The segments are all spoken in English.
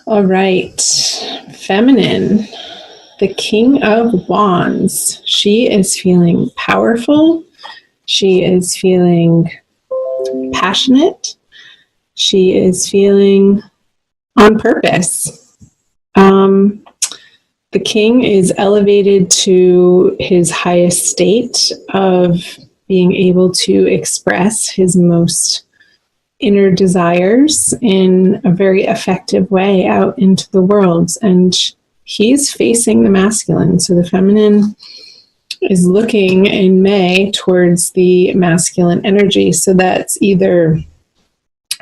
All right. Feminine, the King of Wands. She is feeling powerful. She is feeling passionate. She is feeling on purpose. The king is elevated to his highest state of being able to express his most inner desires in a very effective way out into the world. And he's facing the masculine. So the feminine is looking in May towards the masculine energy. So that's either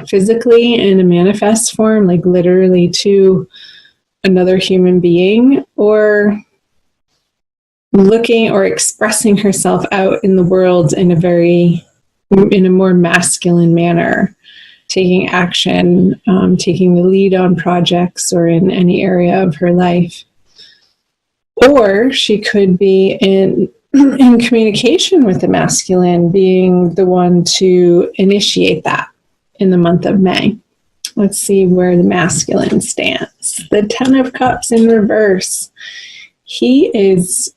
physically in a manifest form, like literally to another human being, or looking or expressing herself out in the world in a more masculine manner, taking action, taking the lead on projects or in any area of her life. Or she could be in communication with the masculine, being the one to initiate that in the month of May. Let's see where the masculine stands. The Ten of Cups in reverse. He is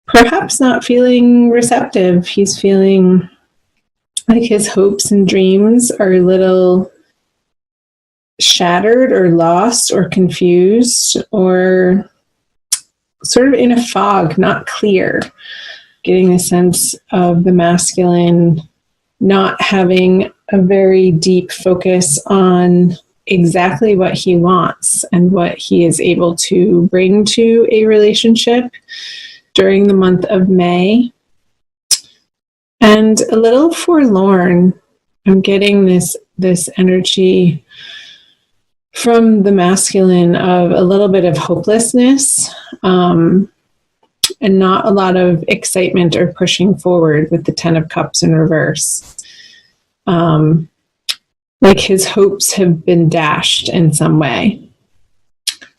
perhaps not feeling receptive. He's feeling like his hopes and dreams are a little shattered or lost or confused or sort of in a fog, not clear. Getting a sense of the masculine not having a very deep focus on exactly what he wants and what he is able to bring to a relationship during the month of May. And a little forlorn. I'm getting this energy from the masculine of a little bit of hopelessness, and not a lot of excitement or pushing forward with the Ten of Cups in reverse. Like his hopes have been dashed in some way.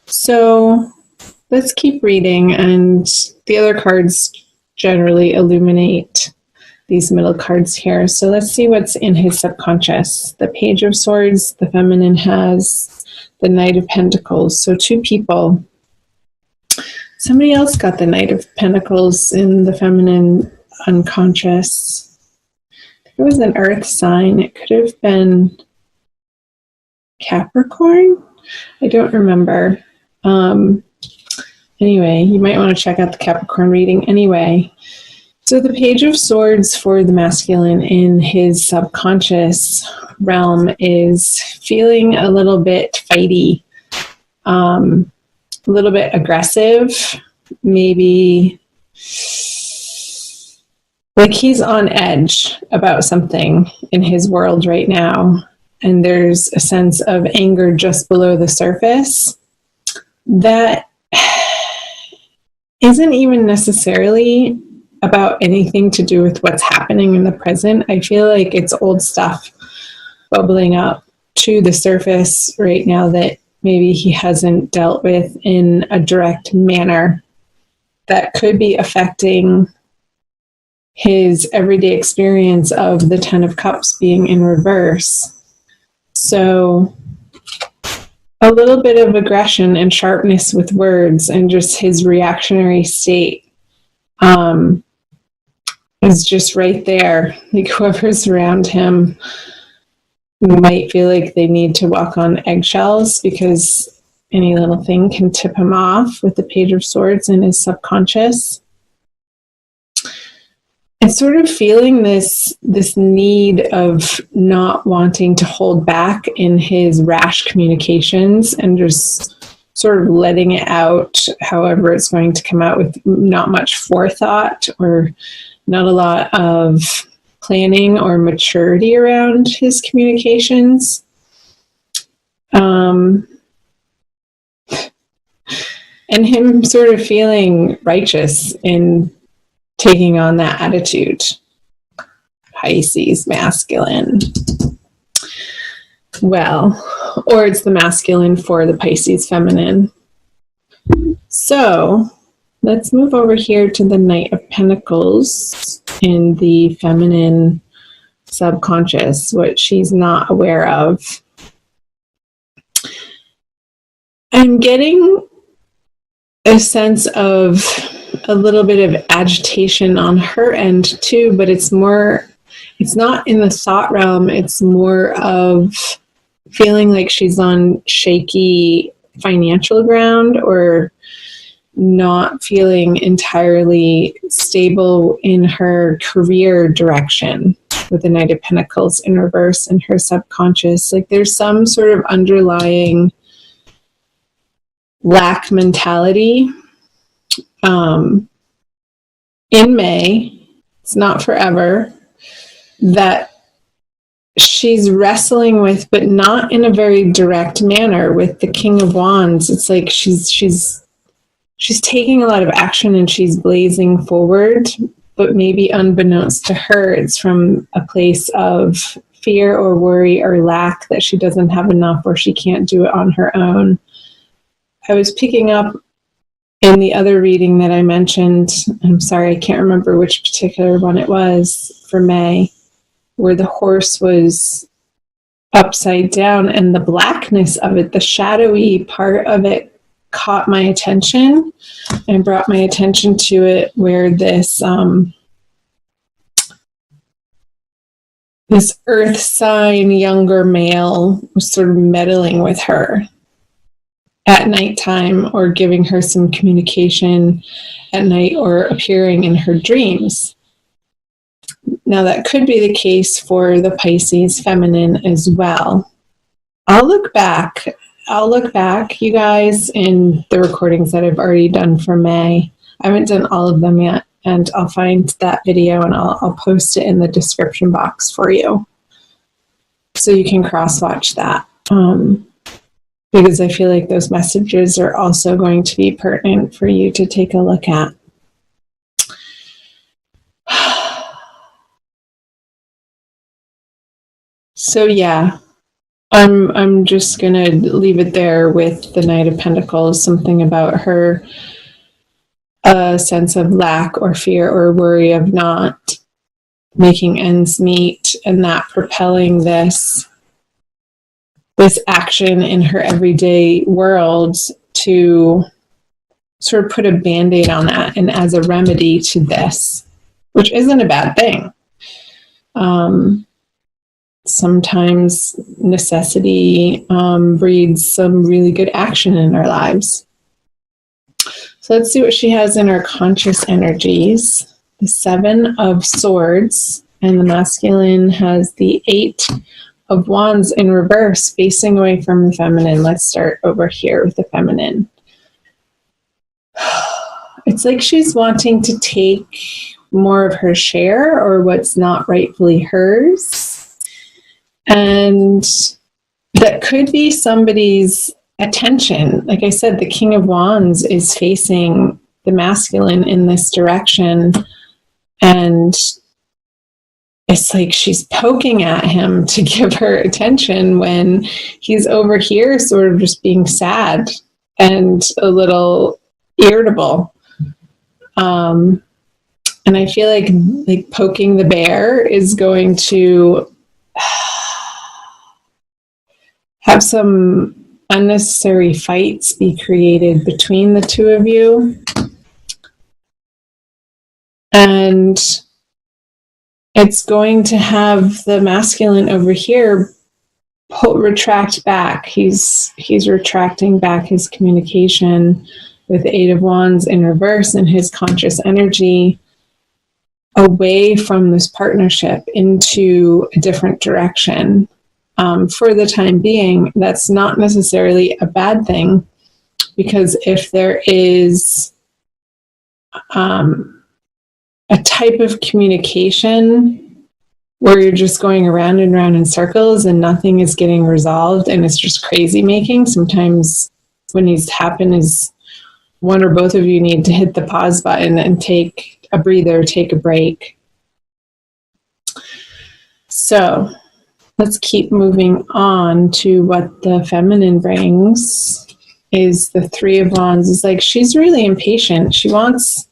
So let's keep reading, and the other cards generally illuminate these middle cards here. So let's see what's in his subconscious. The Page of Swords, the feminine has the Knight of Pentacles. So two people. Somebody else got the Knight of Pentacles in the feminine unconscious. It was an earth sign. It could have been Capricorn. I don't remember. Anyway, you might want to check out the Capricorn reading anyway. So the Page of Swords for the masculine in his subconscious realm is feeling a little bit fighty, a little bit aggressive, maybe like he's on edge about something in his world right now. And there's a sense of anger just below the surface that isn't even necessarily about anything to do with what's happening in the present. I feel like it's old stuff bubbling up to the surface right now that maybe he hasn't dealt with in a direct manner that could be affecting his everyday experience of the Ten of Cups being in reverse. So a little bit of aggression and sharpness with words and just his reactionary state is just right there. Like whoever's around him might feel like they need to walk on eggshells because any little thing can tip him off with the Page of Swords in his subconscious. And sort of feeling this need of not wanting to hold back in his rash communications and just sort of letting it out however it's going to come out, with not much forethought or not a lot of planning or maturity around his communications. And him sort of feeling righteous in taking on that attitude. Pisces masculine. Well, or it's the masculine for the Pisces feminine. So let's move over here to the Knight of Pentacles in the feminine subconscious, what she's not aware of. I'm getting a sense of a little bit of agitation on her end too, but it's not in the thought realm. It's more of feeling like she's on shaky financial ground, or not feeling entirely stable in her career direction, with the Knight of Pentacles in reverse in her subconscious. Like there's some sort of underlying lack mentality in May, it's not forever, that she's wrestling with, but not in a very direct manner. With the King of Wands, it's like she's taking a lot of action and she's blazing forward, but maybe unbeknownst to her, it's from a place of fear or worry or lack, that she doesn't have enough or she can't do it on her own. I was picking up in the other reading that I mentioned, I'm sorry, I can't remember which particular one it was for May, where the horse was upside down and the blackness of it, the shadowy part of it, caught my attention and brought my attention to it, where this earth sign younger male was sort of meddling with her at nighttime, or giving her some communication at night, or appearing in her dreams. Now that could be the case for the Pisces feminine as well. I'll look back, you guys, in the recordings that I've already done for May. I haven't done all of them yet, and I'll find that video and I'll post it in the description box for you, so you can cross-watch that. Because I feel like those messages are also going to be pertinent for you to take a look at. So yeah, I'm just gonna leave it there with the Knight of Pentacles. Something about her, a sense of lack or fear or worry of not making ends meet, and that propelling this action in her everyday world to sort of put a Band-Aid on that, and as a remedy to this, which isn't a bad thing. Sometimes necessity breeds some really good action in our lives. So let's see what she has in her conscious energies. The 7 of Swords, and the masculine has the 8 of Wands in reverse, facing away from the feminine. Let's start over here with the feminine. It's like she's wanting to take more of her share, or what's not rightfully hers. And that could be somebody's attention. Like I said, the King of Wands is facing the masculine in this direction, and it's like she's poking at him to give her attention when he's over here sort of just being sad and a little irritable. And I feel like poking the bear is going to have some unnecessary fights be created between the two of you. And it's going to have the masculine over here retract back. He's retracting back his communication with the 8 of Wands in reverse, and his conscious energy away from this partnership into a different direction. For the time being, that's not necessarily a bad thing, because if there is a type of communication where you're just going around and around in circles and nothing is getting resolved and it's just crazy making, sometimes what needs to happen is one or both of you need to hit the pause button and take a breather, take a break. So let's keep moving on to what the feminine brings. Is the 3 of Wands. Is like she's really impatient. She wants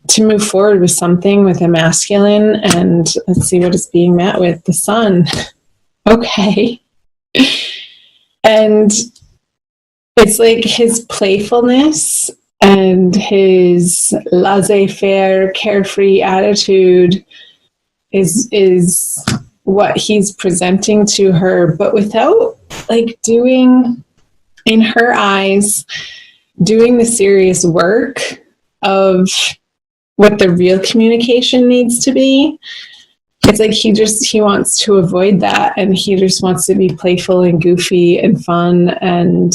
to move forward with something with a masculine, and let's see what is being met with. The Sun. Okay. And it's like his playfulness and his laissez-faire, carefree attitude is what he's presenting to her, but without like doing, in her eyes, doing the serious work of what the real communication needs to be. It's like he wants to avoid that, and he just wants to be playful and goofy and fun and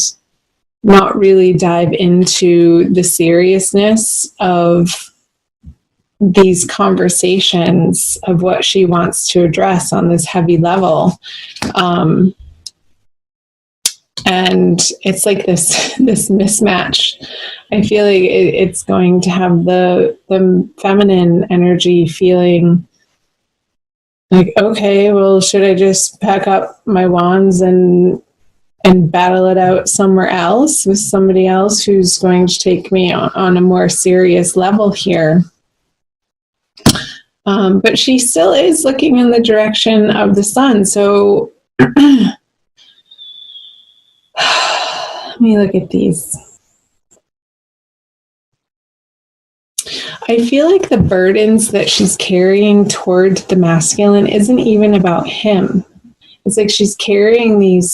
not really dive into the seriousness of these conversations of what she wants to address on this heavy level. And it's like this mismatch. I feel like it's going to have the feminine energy feeling like, okay, well, should I just pack up my wands and battle it out somewhere else with somebody else who's going to take me on a more serious level here? But she still is looking in the direction of the sun. So let me look at these. I feel like the burdens that she's carrying toward the masculine isn't even about him. It's like she's carrying these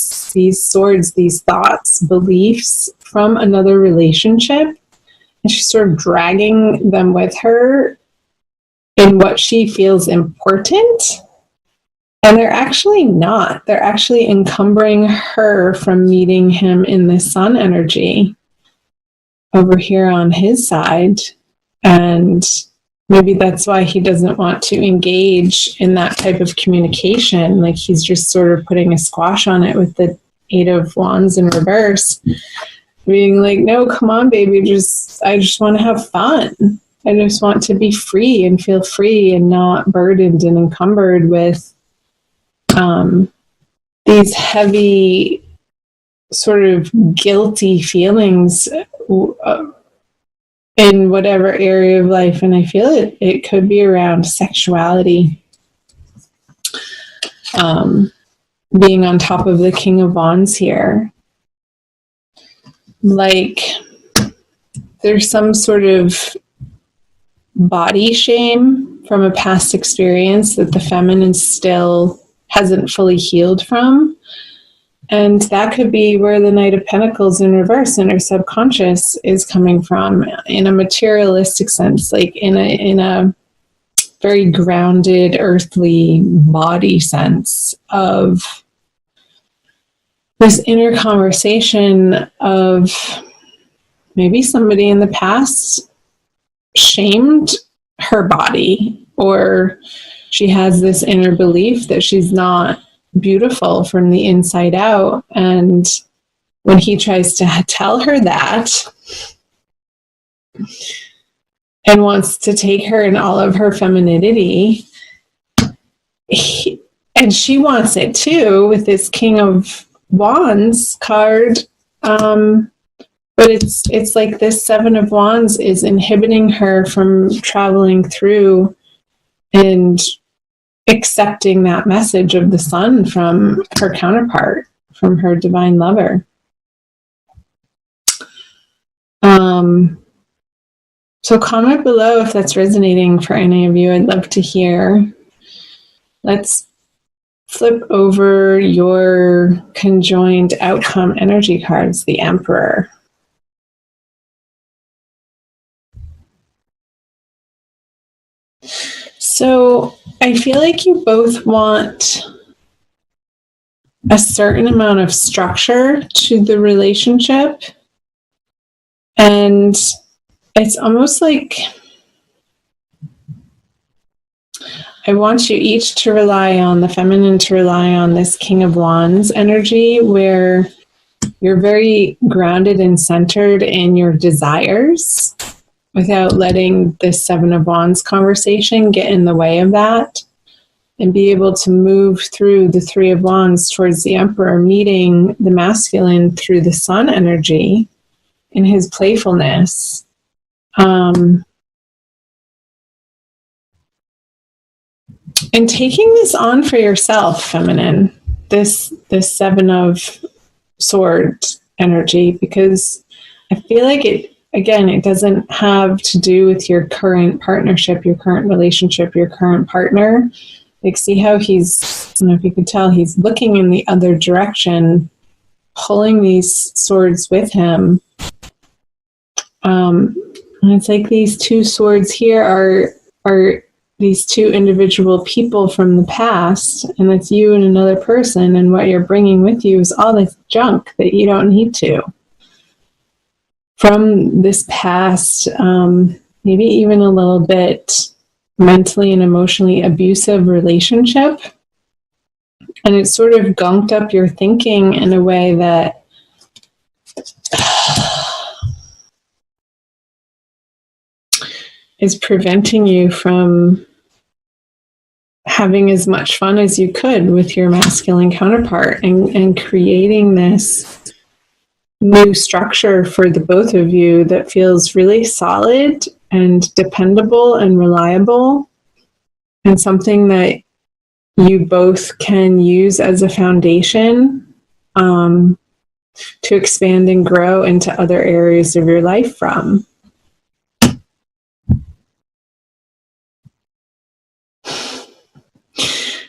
swords, these thoughts, beliefs from another relationship, and she's sort of dragging them with her in what she feels important. And they're actually not. They're actually encumbering her from meeting him in the sun energy over here on his side. And maybe that's why he doesn't want to engage in that type of communication. Like he's just sort of putting a squash on it with the 8 of Wands in reverse, being like, no, come on, baby. I just want to have fun. I just want to be free and feel free and not burdened and encumbered with these heavy sort of guilty feelings in whatever area of life. And I feel it could be around sexuality. Being on top of the King of Wands here. Like there's some sort of body shame from a past experience that the feminine still hasn't fully healed from. And that could be where the Knight of Pentacles in reverse in her subconscious is coming from, in a materialistic sense, like in a very grounded, earthly body sense of this inner conversation of maybe somebody in the past shamed her body, or she has this inner belief that she's not beautiful from the inside out. And when he tries to tell her that and wants to take her in all of her femininity, and she wants it too with this King of Wands card, but it's like this 7 of Wands is inhibiting her from traveling through and accepting that message of the sun from her counterpart, from her divine lover. So comment below if that's resonating for any of you. I'd love to hear. Let's flip over your conjoined outcome energy cards, the Emperor. So I feel like you both want a certain amount of structure to the relationship. And it's almost like I want you each to rely on the feminine, to rely on this King of Wands energy, where you're very grounded and centered in your desires without letting this 7 of Wands conversation get in the way of that, and be able to move through the 3 of Wands towards the Emperor, meeting the masculine through the sun energy in his playfulness. And taking this on for yourself, feminine, this 7 of Swords energy, because I feel like it doesn't have to do with your current partnership, your current relationship, your current partner. Like, see how he's, I don't know if you can tell, he's looking in the other direction, pulling these swords with him. And it's like these two swords here are these two individual people from the past, and it's you and another person, and what you're bringing with you is all this junk that you don't need to. From this past, maybe even a little bit mentally and emotionally abusive relationship. And it sort of gunked up your thinking in a way that is preventing you from having as much fun as you could with your masculine counterpart, and creating this new structure for the both of you that feels really solid and dependable and reliable, and something that you both can use as a foundation to expand and grow into other areas of your life from.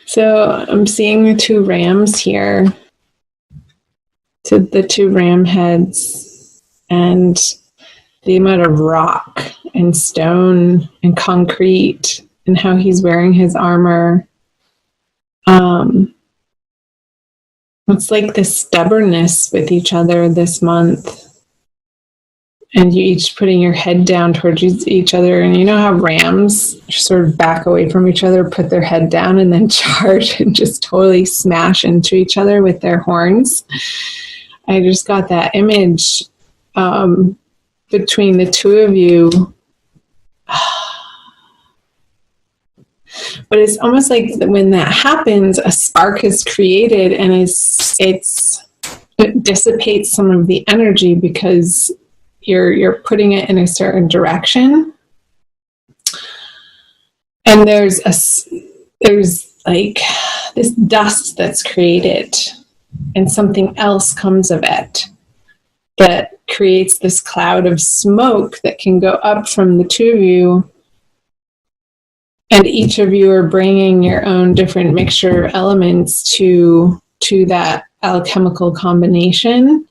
So I'm seeing the two rams here, to the two ram heads, and the amount of rock and stone and concrete, and how he's wearing his armor. It's like this stubbornness with each other this month, and you each putting your head down towards each other. And you know how rams sort of back away from each other, put their head down, and then charge and just totally smash into each other with their horns. I just got that image between the two of you. But it's almost like when that happens, a spark is created, and it dissipates some of the energy because you're putting it in a certain direction. And there's like this dust that's created, and something else comes of it that creates this cloud of smoke that can go up from the two of you. And each of you are bringing your own different mixture of elements to that alchemical combination.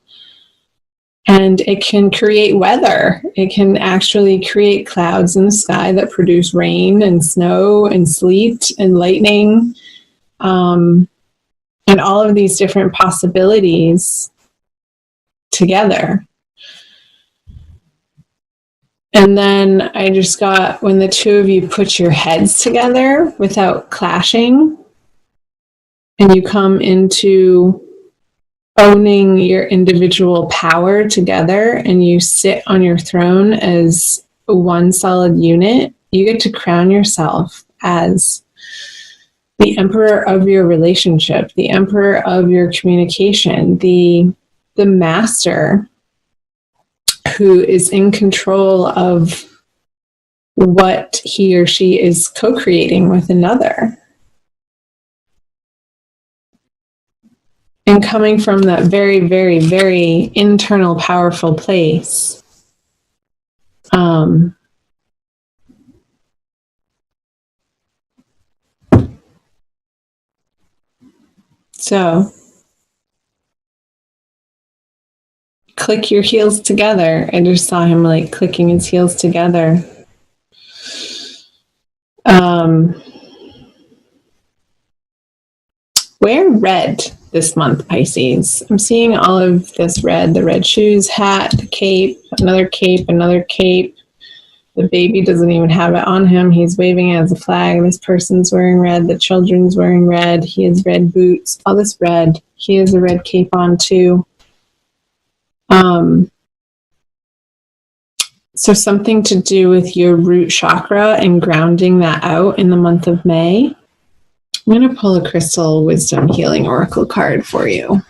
And it can create weather. It can actually create clouds in the sky that produce rain and snow and sleet and lightning, and all of these different possibilities together. And then I just got, when the two of you put your heads together without clashing, and you come into owning your individual power together, and you sit on your throne as one solid unit, you get to crown yourself as the emperor of your relationship, the emperor of your communication, the master who is in control of what he or she is co-creating with another. And coming from that very, very, very internal, powerful place. So click your heels together. I just saw him like clicking his heels together. Wear red this month, Pisces. I'm seeing all of this red, the red shoes, hat, the cape, another cape, another cape. The baby doesn't even have it on him. He's waving it as a flag. This person's wearing red. The children's wearing red. He has red boots. All this red. He has a red cape on too. So something to do with your root chakra and grounding that out in the month of May. I'm going to pull a Crystal Wisdom Healing Oracle card for you,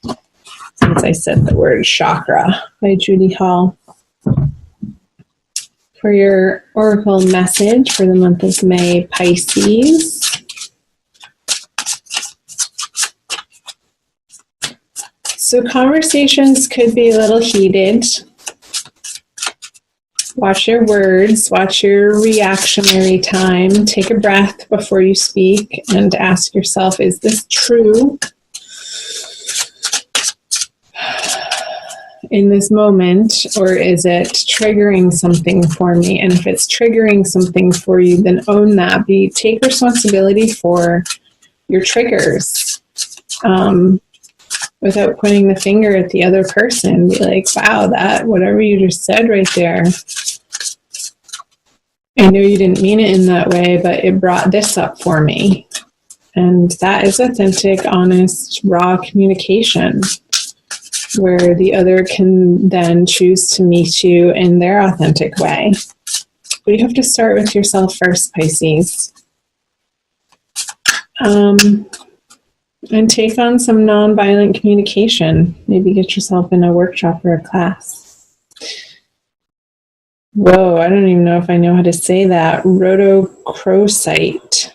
since I said the word chakra, by Judy Hall. For your Oracle message for the month of May, Pisces. So conversations could be a little heated. Watch your words, watch your reactionary time. Take a breath before you speak and ask yourself, is this true in this moment, or is it triggering something for me? And if it's triggering something for you, then own that. Take responsibility for your triggers. Without pointing the finger at the other person. Be like, wow, that, whatever you just said right there, I know you didn't mean it in that way, but it brought this up for me. And that is authentic, honest, raw communication, where the other can then choose to meet you in their authentic way. But you have to start with yourself first, Pisces. And take on some nonviolent communication. Maybe get yourself in a workshop or a class. Whoa, I don't even know if I know how to say that. Rhodochrosite.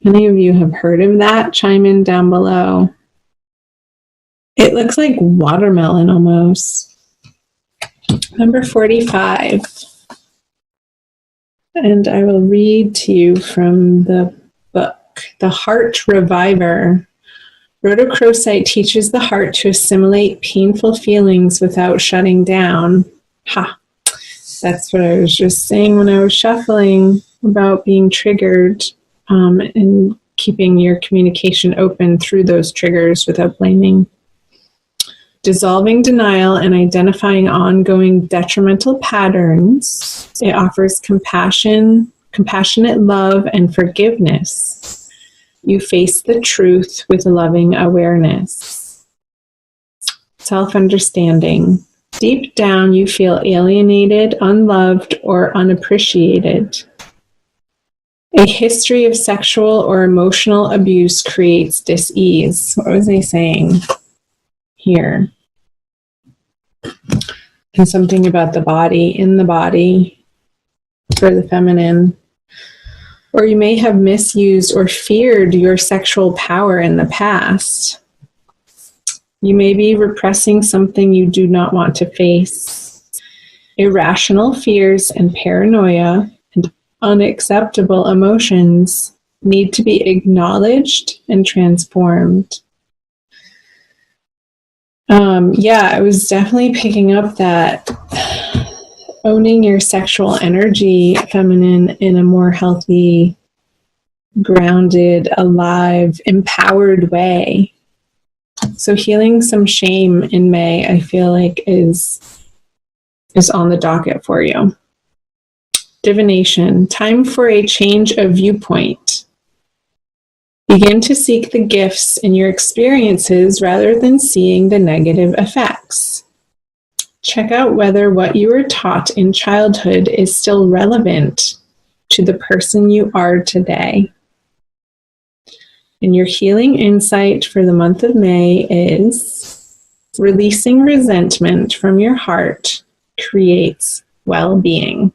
Any of you have heard of that? Chime in down below. It looks like watermelon almost. Number 45. And I will read to you from the book, The Heart Reviver. Rhodochrosite teaches the heart to assimilate painful feelings without shutting down. Ha! That's what I was just saying when I was shuffling about being triggered, and keeping your communication open through those triggers without blaming. Dissolving denial and identifying ongoing detrimental patterns. It offers compassion, compassionate love, and forgiveness. You face the truth with loving awareness. Self-understanding. Deep down, you feel alienated, unloved, or unappreciated. A history of sexual or emotional abuse creates dis-ease. What was I saying here? And something about the body, in the body, for the feminine. Or you may have misused or feared your sexual power in the past. You may be repressing something you do not want to face. Irrational fears and paranoia and unacceptable emotions need to be acknowledged and transformed. I was definitely picking up that owning your sexual energy, feminine, in a more healthy, grounded, alive, empowered way. So healing some shame in May, I feel like is on the docket for you. Divination, time for a change of viewpoint. Begin to seek the gifts in your experiences rather than seeing the negative effects. Check out whether what you were taught in childhood is still relevant to the person you are today. And your healing insight for the month of May is releasing resentment from your heart creates well-being.